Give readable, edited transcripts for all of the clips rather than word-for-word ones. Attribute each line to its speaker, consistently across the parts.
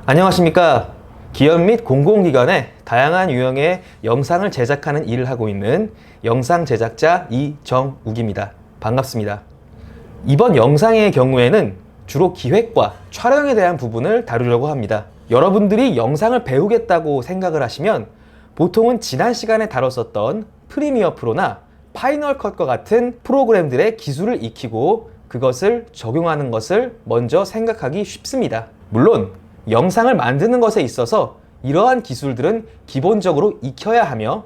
Speaker 1: 안녕하십니까. 기업 및 공공기관에 다양한 유형의 영상을 제작하는 일을 하고 있는 영상 제작자 이정욱입니다. 반갑습니다. 이번 영상의 경우에는 주로 기획과 촬영에 대한 부분을 다루려고 합니다. 여러분들이 영상을 배우겠다고 생각을 하시면 보통은 지난 시간에 다뤘었던 프리미어 프로나 파이널 컷과 같은 프로그램들의 기술을 익히고 그것을 적용하는 것을 먼저 생각하기 쉽습니다. 물론 영상을 만드는 것에 있어서 이러한 기술들은 기본적으로 익혀야 하며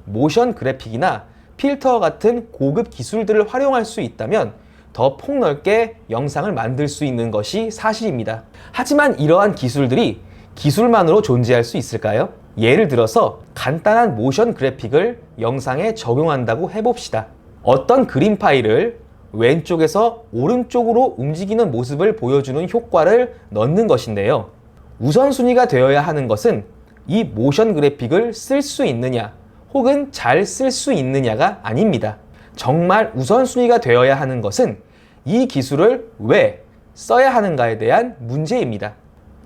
Speaker 1: 모션 그래픽이나 필터 같은 고급 기술들을 활용할 수 있다면 더 폭넓게 영상을 만들 수 있는 것이 사실입니다. 하지만 이러한 기술들이 기술만으로 존재할 수 있을까요? 예를 들어서 간단한 모션 그래픽을 영상에 적용한다고 해봅시다. 어떤 그림 파일을 왼쪽에서 오른쪽으로 움직이는 모습을 보여주는 효과를 넣는 것인데요. 우선순위가 되어야 하는 것은 이 모션 그래픽을 쓸 수 있느냐 혹은 잘 쓸 수 있느냐가 아닙니다. 정말 우선순위가 되어야 하는 것은 이 기술을 왜 써야 하는가에 대한 문제입니다.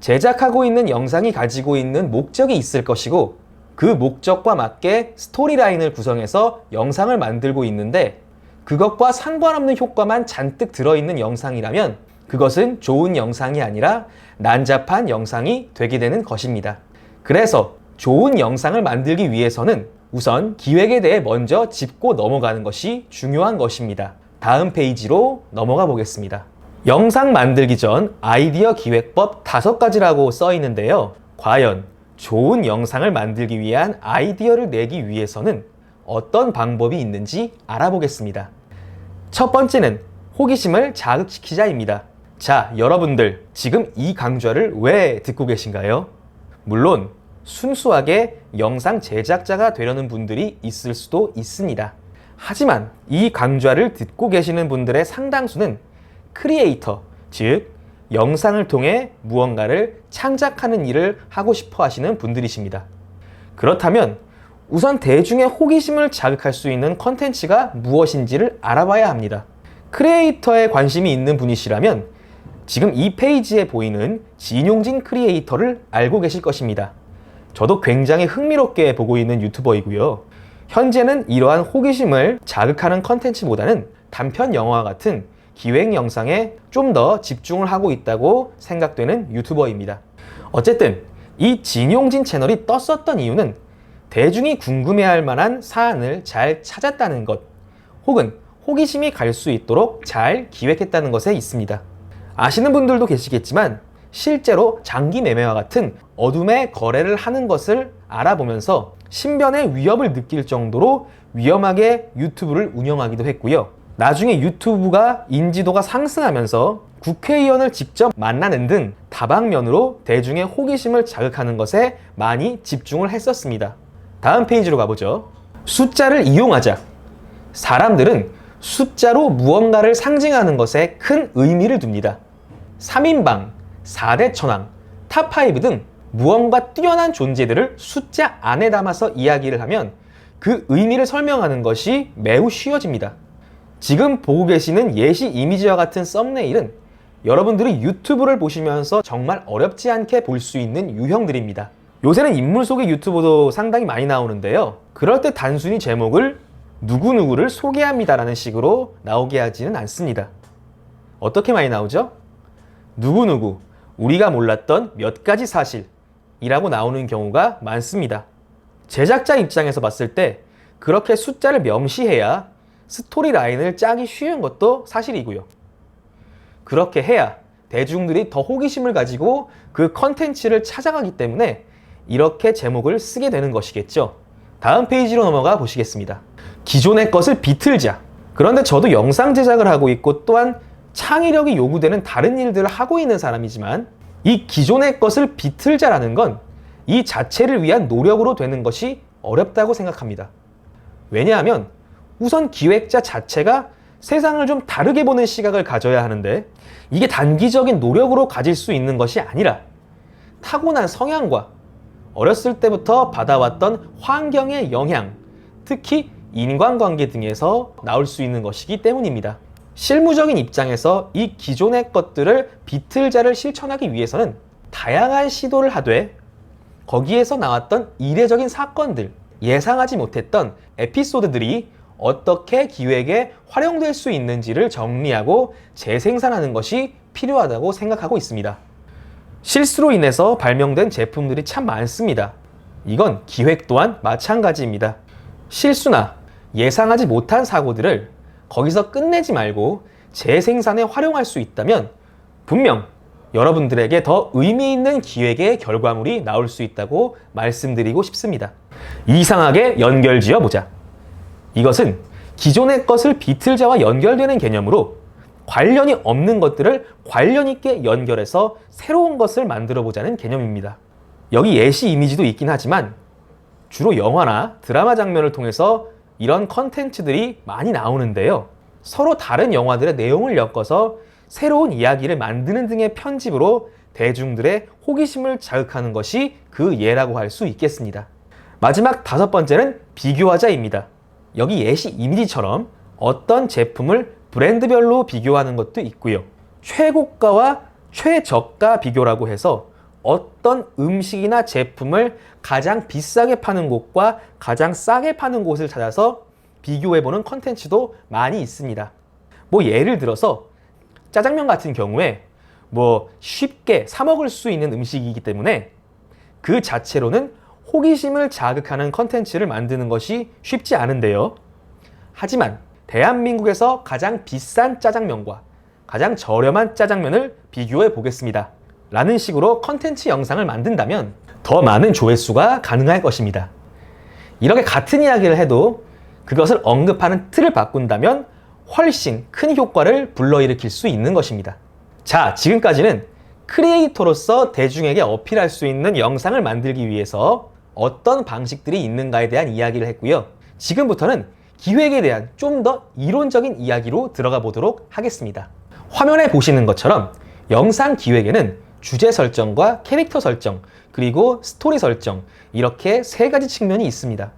Speaker 1: 제작하고 있는 영상이 가지고 있는 목적이 있을 것이고 그 목적과 맞게 스토리라인을 구성해서 영상을 만들고 있는데 그것과 상관없는 효과만 잔뜩 들어있는 영상이라면 그것은 좋은 영상이 아니라 난잡한 영상이 되게 되는 것입니다. 그래서 좋은 영상을 만들기 위해서는 우선 기획에 대해 먼저 짚고 넘어가는 것이 중요한 것입니다. 다음 페이지로 넘어가 보겠습니다. 영상 만들기 전 아이디어 기획법 5가지라고 써 있는데요. 과연 좋은 영상을 만들기 위한 아이디어를 내기 위해서는 어떤 방법이 있는지 알아보겠습니다. 첫 번째는 호기심을 자극시키자입니다. 자, 여러분들 지금 이 강좌를 왜 듣고 계신가요? 물론 순수하게 영상 제작자가 되려는 분들이 있을 수도 있습니다. 하지만 이 강좌를 듣고 계시는 분들의 상당수는 크리에이터, 즉 영상을 통해 무언가를 창작하는 일을 하고 싶어 하시는 분들이십니다. 그렇다면 우선 대중의 호기심을 자극할 수 있는 컨텐츠가 무엇인지를 알아봐야 합니다. 크리에이터에 관심이 있는 분이시라면 지금 이 페이지에 보이는 진용진 크리에이터를 알고 계실 것입니다. 저도 굉장히 흥미롭게 보고 있는 유튜버이고요. 현재는 이러한 호기심을 자극하는 컨텐츠보다는 단편 영화와 같은 기획 영상에 좀 더 집중을 하고 있다고 생각되는 유튜버입니다. 어쨌든 이 진용진 채널이 떴었던 이유는 대중이 궁금해할 만한 사안을 잘 찾았다는 것 혹은 호기심이 갈 수 있도록 잘 기획했다는 것에 있습니다. 아시는 분들도 계시겠지만 실제로 장기 매매와 같은 어둠의 거래를 하는 것을 알아보면서 신변의 위협을 느낄 정도로 위험하게 유튜브를 운영하기도 했고요. 나중에 유튜브가 인지도가 상승하면서 국회의원을 직접 만나는 등 다방면으로 대중의 호기심을 자극하는 것에 많이 집중을 했었습니다. 다음 페이지로 가보죠. 숫자를 이용하자. 사람들은 숫자로 무언가를 상징하는 것에 큰 의미를 둡니다. 3인방, 4대 천왕, 탑5 등 무언가 뛰어난 존재들을 숫자 안에 담아서 이야기를 하면 그 의미를 설명하는 것이 매우 쉬워집니다. 지금 보고 계시는 예시 이미지와 같은 썸네일은 여러분들이 유튜브를 보시면서 정말 어렵지 않게 볼 수 있는 유형들입니다. 요새는 인물 소개 유튜브도 상당히 많이 나오는데요. 그럴 때 단순히 제목을 누구누구를 소개합니다라는 식으로 나오게 하지는 않습니다. 어떻게 많이 나오죠? 누구누구, 우리가 몰랐던 몇 가지 사실이라고 나오는 경우가 많습니다. 제작자 입장에서 봤을 때 그렇게 숫자를 명시해야 스토리 라인을 짜기 쉬운 것도 사실이고요. 그렇게 해야 대중들이 더 호기심을 가지고 그 컨텐츠를 찾아가기 때문에 이렇게 제목을 쓰게 되는 것이겠죠. 다음 페이지로 넘어가 보시겠습니다. 기존의 것을 비틀자. 그런데 저도 영상 제작을 하고 있고 또한 창의력이 요구되는 다른 일들을 하고 있는 사람이지만 이 기존의 것을 비틀자라는 건 이 자체를 위한 노력으로 되는 것이 어렵다고 생각합니다. 왜냐하면 우선 기획자 자체가 세상을 좀 다르게 보는 시각을 가져야 하는데 이게 단기적인 노력으로 가질 수 있는 것이 아니라 타고난 성향과 어렸을 때부터 받아왔던 환경의 영향, 특히 인간관계 등에서 나올 수 있는 것이기 때문입니다. 실무적인 입장에서 이 기존의 것들을 비틀자를 실천하기 위해서는 다양한 시도를 하되 거기에서 나왔던 이례적인 사건들, 예상하지 못했던 에피소드들이 어떻게 기획에 활용될 수 있는지를 정리하고 재생산하는 것이 필요하다고 생각하고 있습니다. 실수로 인해서 발명된 제품들이 참 많습니다. 이건 기획 또한 마찬가지입니다. 실수나 예상하지 못한 사고들을 거기서 끝내지 말고 재생산에 활용할 수 있다면 분명 여러분들에게 더 의미 있는 기획의 결과물이 나올 수 있다고 말씀드리고 싶습니다. 이상하게 연결지어 보자. 이것은 기존의 것을 비틀즈와 연결되는 개념으로 관련이 없는 것들을 관련 있게 연결해서 새로운 것을 만들어 보자는 개념입니다. 여기 예시 이미지도 있긴 하지만 주로 영화나 드라마 장면을 통해서 이런 컨텐츠들이 많이 나오는데요. 서로 다른 영화들의 내용을 엮어서 새로운 이야기를 만드는 등의 편집으로 대중들의 호기심을 자극하는 것이 그 예라고 할 수 있겠습니다. 마지막 5번째는 비교하자입니다. 여기 예시 이미지처럼 어떤 제품을 브랜드별로 비교하는 것도 있고요. 최고가와 최저가 비교라고 해서 어떤 음식이나 제품을 가장 비싸게 파는 곳과 가장 싸게 파는 곳을 찾아서 비교해보는 컨텐츠도 많이 있습니다. 예를 들어서 짜장면 같은 경우에 쉽게 사 먹을 수 있는 음식이기 때문에 그 자체로는 호기심을 자극하는 컨텐츠를 만드는 것이 쉽지 않은데요. 하지만 대한민국에서 가장 비싼 짜장면과 가장 저렴한 짜장면을 비교해 보겠습니다. 라는 식으로 컨텐츠 영상을 만든다면 더 많은 조회수가 가능할 것입니다. 이렇게 같은 이야기를 해도 그것을 언급하는 틀을 바꾼다면 훨씬 큰 효과를 불러일으킬 수 있는 것입니다. 자, 지금까지는 크리에이터로서 대중에게 어필할 수 있는 영상을 만들기 위해서 어떤 방식들이 있는가에 대한 이야기를 했고요. 지금부터는 기획에 대한 좀 더 이론적인 이야기로 들어가 보도록 하겠습니다. 화면에 보시는 것처럼 영상 기획에는 주제 설정과 캐릭터 설정, 그리고 스토리 설정, 이렇게 3가지 측면이 있습니다.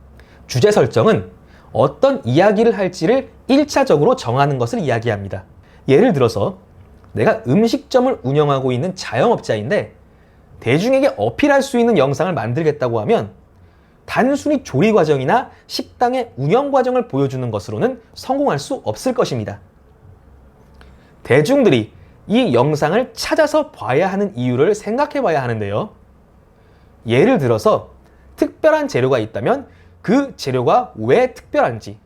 Speaker 1: 주제 설정은 어떤 이야기를 할지를 1차적으로 정하는 것을 이야기합니다. 예를 들어서 내가 음식점을 운영하고 있는 자영업자인데 대중에게 어필할 수 있는 영상을 만들겠다고 하면 단순히 조리 과정이나 식당의 운영 과정을 보여주는 것으로는 성공할 수 없을 것입니다. 대중들이 이 영상을 찾아서 봐야 하는 이유를 생각해 봐야 하는데요. 예를 들어서 특별한 재료가 있다면 그 재료가 왜 특별한지,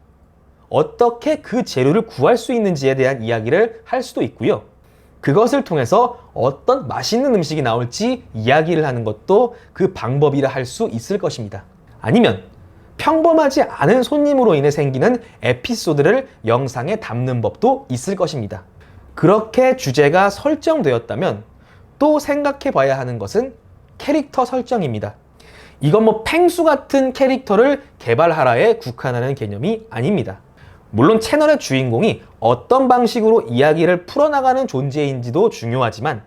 Speaker 1: 어떻게 그 재료를 구할 수 있는지에 대한 이야기를 할 수도 있고요. 그것을 통해서 어떤 맛있는 음식이 나올지 이야기를 하는 것도 그 방법이라 할 수 있을 것입니다. 아니면 평범하지 않은 손님으로 인해 생기는 에피소드를 영상에 담는 법도 있을 것입니다. 그렇게 주제가 설정되었다면 또 생각해 봐야 하는 것은 캐릭터 설정입니다. 이건 펭수 같은 캐릭터를 개발하라에 국한하는 개념이 아닙니다. 물론 채널의 주인공이 어떤 방식으로 이야기를 풀어나가는 존재인지도 중요하지만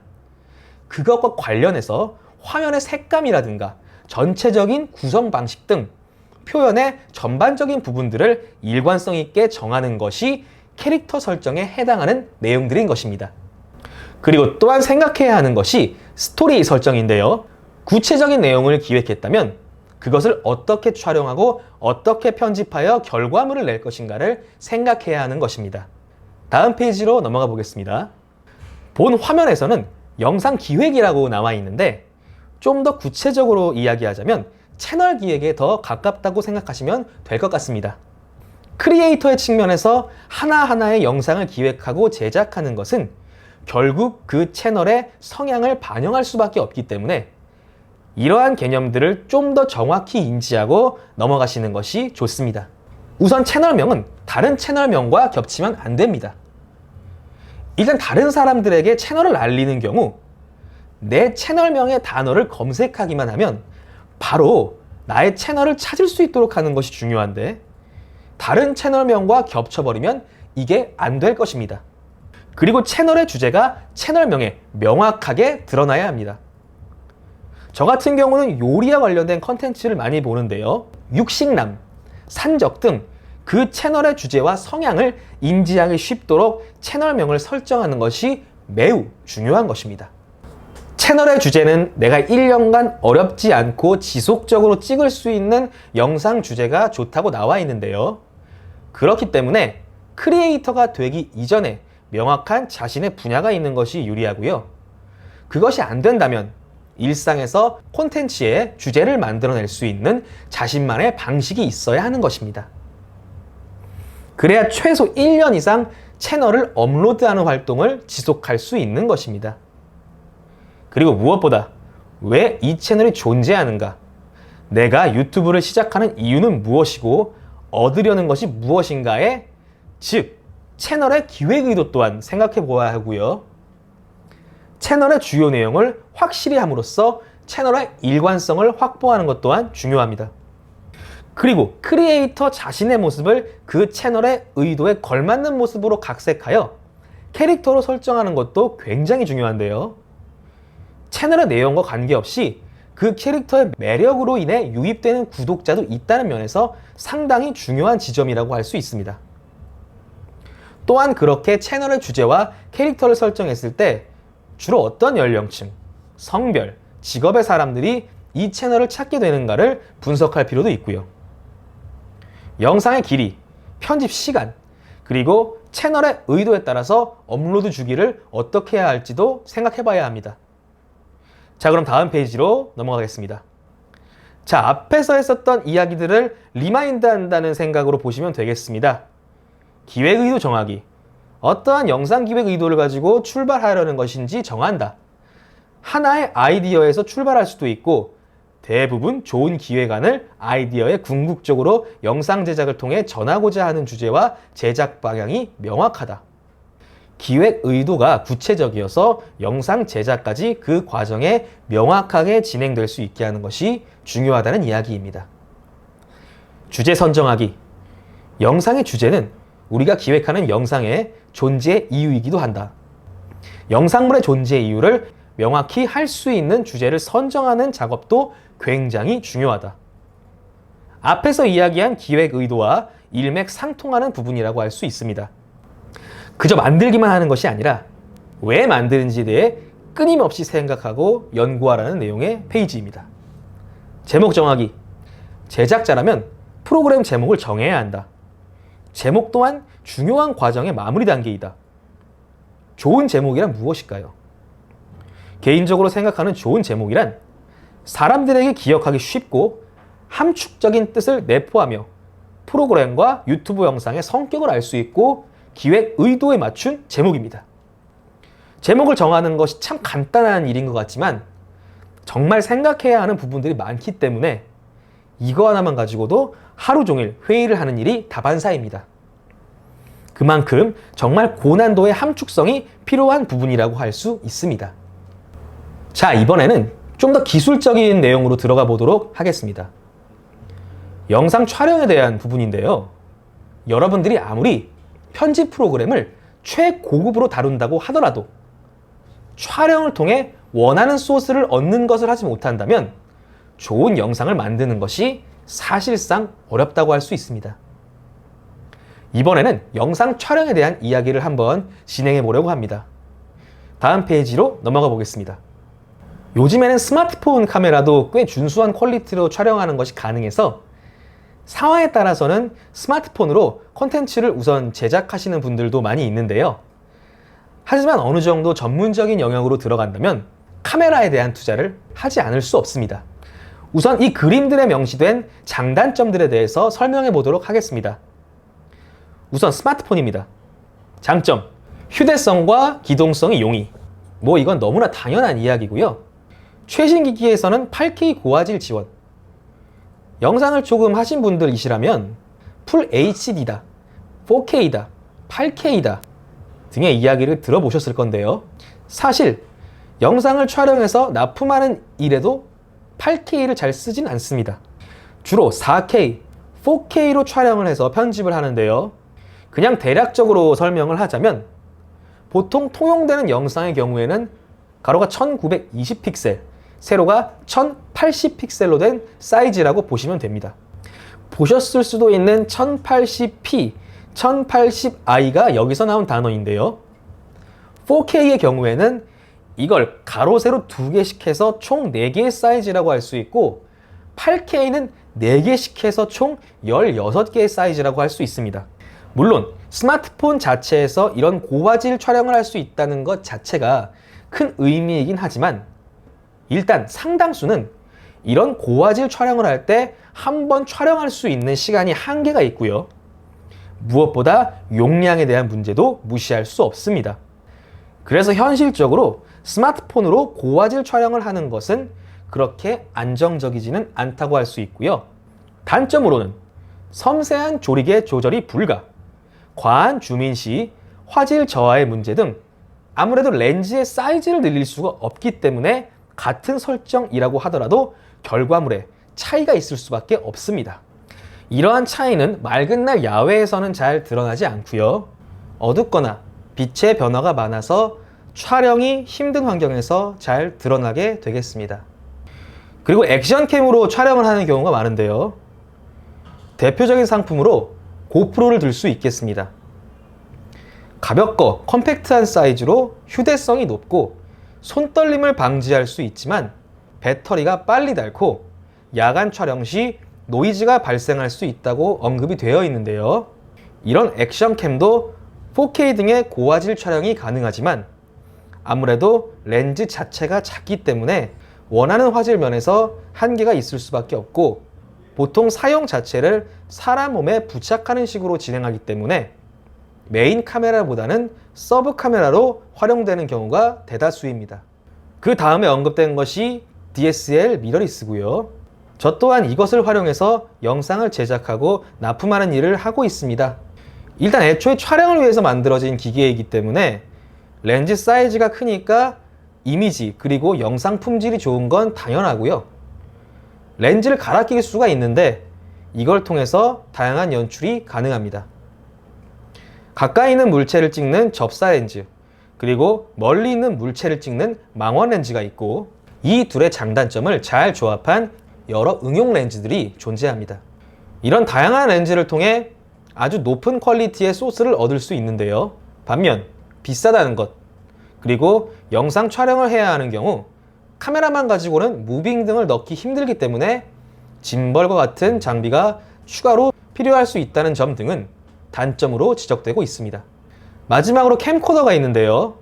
Speaker 1: 그것과 관련해서 화면의 색감이라든가 전체적인 구성 방식 등 표현의 전반적인 부분들을 일관성 있게 정하는 것이 캐릭터 설정에 해당하는 내용들인 것입니다. 그리고 또한 생각해야 하는 것이 스토리 설정인데요. 구체적인 내용을 기획했다면 그것을 어떻게 촬영하고 어떻게 편집하여 결과물을 낼 것인가를 생각해야 하는 것입니다. 다음 페이지로 넘어가 보겠습니다. 본 화면에서는 영상 기획이라고 나와 있는데 좀 더 구체적으로 이야기하자면 채널 기획에 더 가깝다고 생각하시면 될 것 같습니다. 크리에이터의 측면에서 하나하나의 영상을 기획하고 제작하는 것은 결국 그 채널의 성향을 반영할 수밖에 없기 때문에 이러한 개념들을 좀 더 정확히 인지하고 넘어가시는 것이 좋습니다. 우선 채널명은 다른 채널명과 겹치면 안 됩니다. 일단 다른 사람들에게 채널을 알리는 경우 내 채널명의 단어를 검색하기만 하면 바로 나의 채널을 찾을 수 있도록 하는 것이 중요한데 다른 채널명과 겹쳐버리면 이게 안 될 것입니다. 그리고 채널의 주제가 채널명에 명확하게 드러나야 합니다. 저 같은 경우는 요리와 관련된 컨텐츠를 많이 보는데요. 육식남, 산적 등 그 채널의 주제와 성향을 인지하기 쉽도록 채널명을 설정하는 것이 매우 중요한 것입니다. 채널의 주제는 내가 1년간 어렵지 않고 지속적으로 찍을 수 있는 영상 주제가 좋다고 나와 있는데요. 그렇기 때문에 크리에이터가 되기 이전에 명확한 자신의 분야가 있는 것이 유리하고요. 그것이 안 된다면 일상에서 콘텐츠의 주제를 만들어낼 수 있는 자신만의 방식이 있어야 하는 것입니다. 그래야 최소 1년 이상 채널을 업로드하는 활동을 지속할 수 있는 것입니다. 그리고 무엇보다 왜 이 채널이 존재하는가? 내가 유튜브를 시작하는 이유는 무엇이고 얻으려는 것이 무엇인가에, 즉 채널의 기획 의도 또한 생각해 보아야 하고요. 채널의 주요 내용을 확실히 함으로써 채널의 일관성을 확보하는 것 또한 중요합니다. 그리고 크리에이터 자신의 모습을 그 채널의 의도에 걸맞는 모습으로 각색하여 캐릭터로 설정하는 것도 굉장히 중요한데요. 채널의 내용과 관계없이 그 캐릭터의 매력으로 인해 유입되는 구독자도 있다는 면에서 상당히 중요한 지점이라고 할 수 있습니다. 또한 그렇게 채널의 주제와 캐릭터를 설정했을 때 주로 어떤 연령층, 성별, 직업의 사람들이 이 채널을 찾게 되는가를 분석할 필요도 있고요. 영상의 길이, 편집 시간, 그리고 채널의 의도에 따라서 업로드 주기를 어떻게 해야 할지도 생각해 봐야 합니다. 자, 그럼 다음 페이지로 넘어가겠습니다. 자, 앞에서 했었던 이야기들을 리마인드 한다는 생각으로 보시면 되겠습니다. 기획 의도 정하기. 어떠한 영상 기획 의도를 가지고 출발하려는 것인지 정한다. 하나의 아이디어에서 출발할 수도 있고 대부분 좋은 기획안을 아이디어에 궁극적으로 영상 제작을 통해 전하고자 하는 주제와 제작 방향이 명확하다. 기획 의도가 구체적이어서 영상 제작까지 그 과정에 명확하게 진행될 수 있게 하는 것이 중요하다는 이야기입니다. 주제 선정하기. 영상의 주제는 우리가 기획하는 영상의 존재 이유이기도 한다. 영상물의 존재 이유를 명확히 할 수 있는 주제를 선정하는 작업도 굉장히 중요하다. 앞에서 이야기한 기획 의도와 일맥상통하는 부분이라고 할 수 있습니다. 그저 만들기만 하는 것이 아니라 왜 만드는지에 대해 끊임없이 생각하고 연구하라는 내용의 페이지입니다. 제목 정하기. 제작자라면 프로그램 제목을 정해야 한다. 제목 또한 중요한 과정의 마무리 단계이다. 좋은 제목이란 무엇일까요? 개인적으로 생각하는 좋은 제목이란 사람들에게 기억하기 쉽고 함축적인 뜻을 내포하며 프로그램과 유튜브 영상의 성격을 알 수 있고 기획 의도에 맞춘 제목입니다. 제목을 정하는 것이 참 간단한 일인 것 같지만 정말 생각해야 하는 부분들이 많기 때문에 이거 하나만 가지고도 하루 종일 회의를 하는 일이 다반사입니다. 그만큼 정말 고난도의 함축성이 필요한 부분이라고 할 수 있습니다. 자, 이번에는 좀 더 기술적인 내용으로 들어가 보도록 하겠습니다. 영상 촬영에 대한 부분인데요. 여러분들이 아무리 편집 프로그램을 최고급으로 다룬다고 하더라도 촬영을 통해 원하는 소스를 얻는 것을 하지 못한다면 좋은 영상을 만드는 것이 사실상 어렵다고 할 수 있습니다. 이번에는 영상 촬영에 대한 이야기를 한번 진행해 보려고 합니다. 다음 페이지로 넘어가 보겠습니다. 요즘에는 스마트폰 카메라도 꽤 준수한 퀄리티로 촬영하는 것이 가능해서 상황에 따라서는 스마트폰으로 콘텐츠를 우선 제작하시는 분들도 많이 있는데요. 하지만 어느 정도 전문적인 영역으로 들어간다면 카메라에 대한 투자를 하지 않을 수 없습니다. 우선 이 그림들에 명시된 장단점들에 대해서 설명해 보도록 하겠습니다. 우선 스마트폰입니다. 장점, 휴대성과 기동성이 용이. 이건 너무나 당연한 이야기고요. 최신 기기에서는 8K 고화질 지원. 영상을 조금 하신 분들이시라면 풀 HD다, 4K다, 8K다 등의 이야기를 들어보셨을 건데요. 사실 영상을 촬영해서 납품하는 일에도 8K를 잘 쓰진 않습니다. 주로 4K, 4K로 촬영을 해서 편집을 하는데요. 그냥 대략적으로 설명을 하자면 보통 통용되는 영상의 경우에는 가로가 1920픽셀, 세로가 1080픽셀로 된 사이즈라고 보시면 됩니다. 보셨을 수도 있는 1080p, 1080i가 여기서 나온 단어인데요. 4K의 경우에는 이걸 가로 세로 2개씩 해서 총 4개의 사이즈라고 할 수 있고 8K는 4개씩 해서 총 16개의 사이즈라고 할 수 있습니다. 물론 스마트폰 자체에서 이런 고화질 촬영을 할 수 있다는 것 자체가 큰 의미이긴 하지만 일단 상당수는 이런 고화질 촬영을 할 때 한 번 촬영할 수 있는 시간이 한계가 있고요. 무엇보다 용량에 대한 문제도 무시할 수 없습니다. 그래서 현실적으로 스마트폰으로 고화질 촬영을 하는 것은 그렇게 안정적이지는 않다고 할 수 있고요. 단점으로는 섬세한 조리개 조절이 불가, 과한 줌인 시 화질 저하의 문제 등 아무래도 렌즈의 사이즈를 늘릴 수가 없기 때문에 같은 설정이라고 하더라도 결과물에 차이가 있을 수밖에 없습니다. 이러한 차이는 맑은 날 야외에서는 잘 드러나지 않고요. 어둡거나 빛의 변화가 많아서 촬영이 힘든 환경에서 잘 드러나게 되겠습니다. 그리고 액션캠으로 촬영을 하는 경우가 많은데요. 대표적인 상품으로 고프로를 들 수 있겠습니다. 가볍고 컴팩트한 사이즈로 휴대성이 높고 손떨림을 방지할 수 있지만 배터리가 빨리 닳고 야간 촬영 시 노이즈가 발생할 수 있다고 언급이 되어 있는데요. 이런 액션캠도 4K 등의 고화질 촬영이 가능하지만 아무래도 렌즈 자체가 작기 때문에 원하는 화질 면에서 한계가 있을 수밖에 없고 보통 사용 자체를 사람 몸에 부착하는 식으로 진행하기 때문에 메인 카메라보다는 서브 카메라로 활용되는 경우가 대다수입니다. 그 다음에 언급된 것이 DSL 미러리스고요. 저 또한 이것을 활용해서 영상을 제작하고 납품하는 일을 하고 있습니다. 일단 애초에 촬영을 위해서 만들어진 기계이기 때문에 렌즈 사이즈가 크니까 이미지 그리고 영상 품질이 좋은 건 당연하고요. 렌즈를 갈아 끼울 수가 있는데 이걸 통해서 다양한 연출이 가능합니다. 가까이 있는 물체를 찍는 접사 렌즈, 그리고 멀리 있는 물체를 찍는 망원 렌즈가 있고 이 둘의 장단점을 잘 조합한 여러 응용 렌즈들이 존재합니다. 이런 다양한 렌즈를 통해 아주 높은 퀄리티의 소스를 얻을 수 있는데요. 반면 비싸다는 것, 그리고 영상 촬영을 해야 하는 경우 카메라만 가지고는 무빙 등을 넣기 힘들기 때문에 짐벌과 같은 장비가 추가로 필요할 수 있다는 점 등은 단점으로 지적되고 있습니다. 마지막으로 캠코더가 있는데요.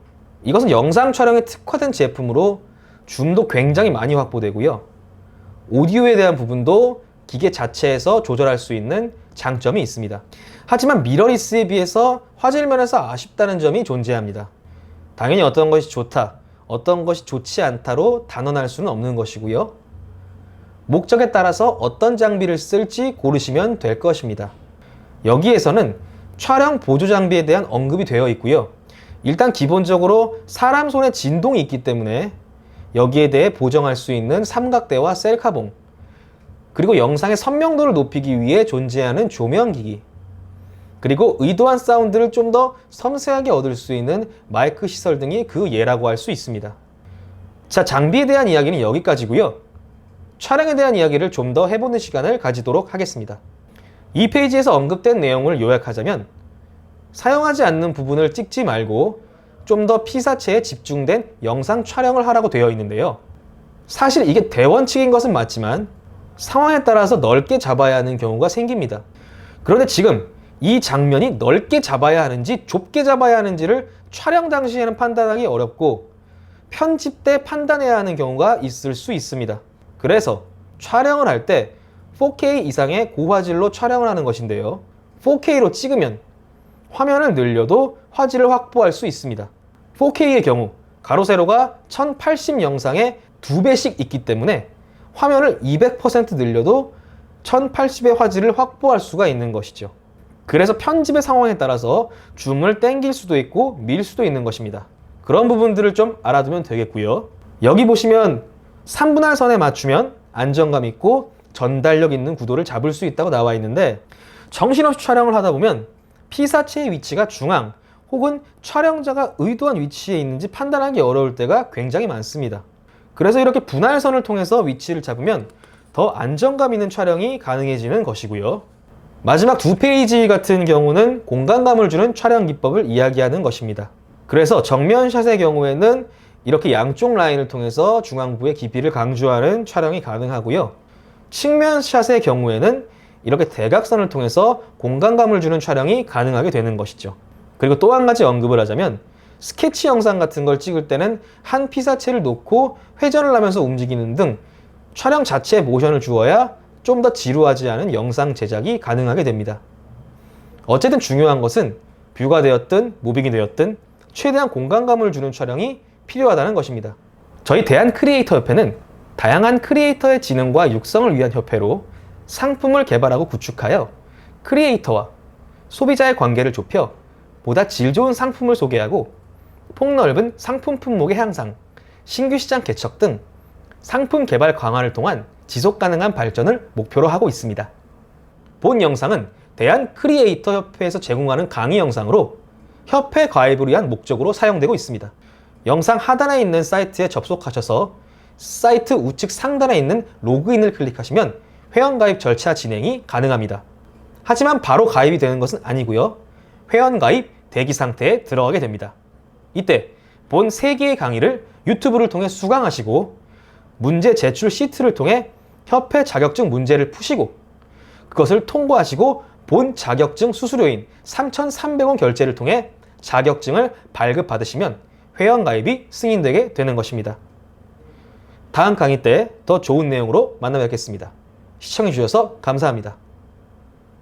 Speaker 1: 이것은 영상 촬영에 특화된 제품으로 줌도 굉장히 많이 확보되고요. 오디오에 대한 부분도 기계 자체에서 조절할 수 있는 장점이 있습니다. 하지만 미러리스에 비해서 화질 면에서 아쉽다는 점이 존재합니다. 당연히 어떤 것이 좋다, 어떤 것이 좋지 않다로 단언할 수는 없는 것이고요. 목적에 따라서 어떤 장비를 쓸지 고르시면 될 것입니다. 여기에서는 촬영 보조 장비에 대한 언급이 되어 있고요. 일단 기본적으로 사람 손에 진동이 있기 때문에 여기에 대해 보정할 수 있는 삼각대와 셀카봉, 그리고 영상의 선명도를 높이기 위해 존재하는 조명기기, 그리고 의도한 사운드를 좀 더 섬세하게 얻을 수 있는 마이크 시설 등이 그 예라고 할 수 있습니다. 자, 장비에 대한 이야기는 여기까지고요. 촬영에 대한 이야기를 좀 더 해보는 시간을 가지도록 하겠습니다. 이 페이지에서 언급된 내용을 요약하자면 사용하지 않는 부분을 찍지 말고 좀 더 피사체에 집중된 영상 촬영을 하라고 되어 있는데요. 사실 이게 대원칙인 것은 맞지만 상황에 따라서 넓게 잡아야 하는 경우가 생깁니다. 그런데 지금 이 장면이 넓게 잡아야 하는지 좁게 잡아야 하는지를 촬영 당시에는 판단하기 어렵고 편집 때 판단해야 하는 경우가 있을 수 있습니다. 그래서 촬영을 할 때 4K 이상의 고화질로 촬영을 하는 것인데요. 4K로 찍으면 화면을 늘려도 화질을 확보할 수 있습니다. 4K의 경우 가로 세로가 1080 영상의 2배씩 있기 때문에 화면을 200% 늘려도 1080의 화질을 확보할 수가 있는 것이죠. 그래서 편집의 상황에 따라서 줌을 당길 수도 있고 밀 수도 있는 것입니다. 그런 부분들을 좀 알아두면 되겠고요. 여기 보시면 3분할 선에 맞추면 안정감 있고 전달력 있는 구도를 잡을 수 있다고 나와 있는데 정신없이 촬영을 하다 보면 피사체의 위치가 중앙 혹은 촬영자가 의도한 위치에 있는지 판단하기 어려울 때가 굉장히 많습니다. 그래서 이렇게 분할선을 통해서 위치를 잡으면 더 안정감 있는 촬영이 가능해지는 것이고요. 마지막 2페이지 같은 경우는 공간감을 주는 촬영 기법을 이야기하는 것입니다. 그래서 정면샷의 경우에는 이렇게 양쪽 라인을 통해서 중앙부의 깊이를 강조하는 촬영이 가능하고요. 측면샷의 경우에는 이렇게 대각선을 통해서 공간감을 주는 촬영이 가능하게 되는 것이죠. 그리고 또 한 가지 언급을 하자면 스케치 영상 같은 걸 찍을 때는 한 피사체를 놓고 회전을 하면서 움직이는 등 촬영 자체에 모션을 주어야 좀 더 지루하지 않은 영상 제작이 가능하게 됩니다. 어쨌든 중요한 것은 뷰가 되었든 무빙이 되었든 최대한 공간감을 주는 촬영이 필요하다는 것입니다. 저희 대한크리에이터협회는 다양한 크리에이터의 지능과 육성을 위한 협회로 상품을 개발하고 구축하여 크리에이터와 소비자의 관계를 좁혀 보다 질 좋은 상품을 소개하고 폭넓은 상품 품목의 향상, 신규 시장 개척 등 상품 개발 강화를 통한 지속 가능한 발전을 목표로 하고 있습니다. 본 영상은 대한크리에이터협회에서 제공하는 강의 영상으로 협회 가입을 위한 목적으로 사용되고 있습니다. 영상 하단에 있는 사이트에 접속하셔서 사이트 우측 상단에 있는 로그인을 클릭하시면 회원가입 절차 진행이 가능합니다. 하지만 바로 가입이 되는 것은 아니고요. 회원가입 대기 상태에 들어가게 됩니다. 이때 본 3개의 강의를 유튜브를 통해 수강하시고 문제 제출 시트를 통해 협회 자격증 문제를 푸시고 그것을 통과하시고 본 자격증 수수료인 3,300원 결제를 통해 자격증을 발급받으시면 회원가입이 승인되게 되는 것입니다. 다음 강의 때 더 좋은 내용으로 만나 뵙겠습니다. 시청해주셔서 감사합니다.